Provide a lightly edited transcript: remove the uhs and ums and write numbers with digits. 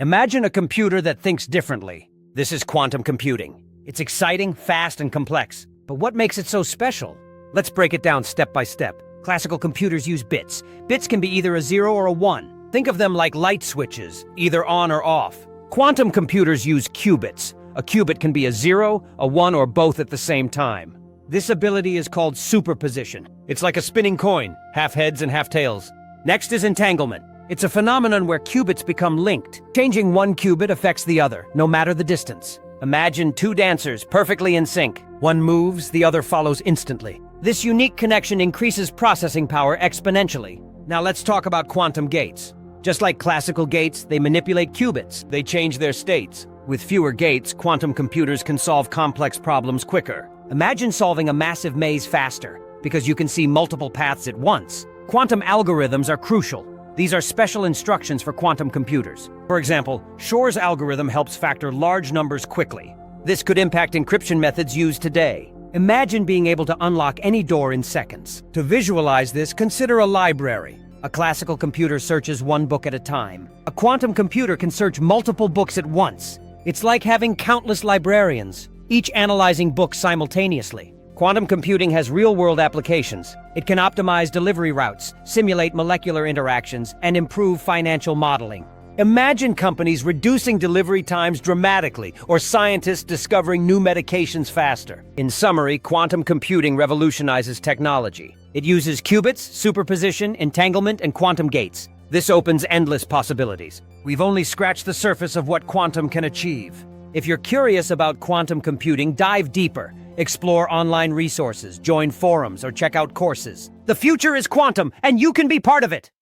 Imagine a computer that thinks differently. This is quantum computing. It's exciting, fast, and complex. But what makes it so special? Let's break it down step by step. Classical computers use bits. Bits can be either a 0 or a 1. Think of them like light switches, either on or off. Quantum computers use qubits. A qubit can be a 0, a 1, or both at the same time. This ability is called superposition. It's like a spinning coin, half heads and half tails. Next is entanglement. It's a phenomenon where qubits become linked. Changing one qubit affects the other, no matter the distance. Imagine two dancers perfectly in sync. One moves, the other follows instantly. This unique connection increases processing power exponentially. Now let's talk about quantum gates. Just like classical gates, they manipulate qubits. They change their states. With fewer gates, quantum computers can solve complex problems quicker. Imagine solving a massive maze faster, because you can see multiple paths at once. Quantum algorithms are crucial. These are special instructions for quantum computers. For example, Shor's algorithm helps factor large numbers quickly. This could impact encryption methods used today. Imagine being able to unlock any door in seconds. To visualize this, consider a library. A classical computer searches one book at a time. A quantum computer can search multiple books at once. It's like having countless librarians, each analyzing books simultaneously. Quantum computing has real-world applications. It can optimize delivery routes, simulate molecular interactions, and improve financial modeling. Imagine companies reducing delivery times dramatically, or scientists discovering new medications faster. In summary, quantum computing revolutionizes technology. It uses qubits, superposition, entanglement, and quantum gates. This opens endless possibilities. We've only scratched the surface of what quantum can achieve. If you're curious about quantum computing, dive deeper. Explore online resources, join forums, or check out courses. The future is quantum, and you can be part of it!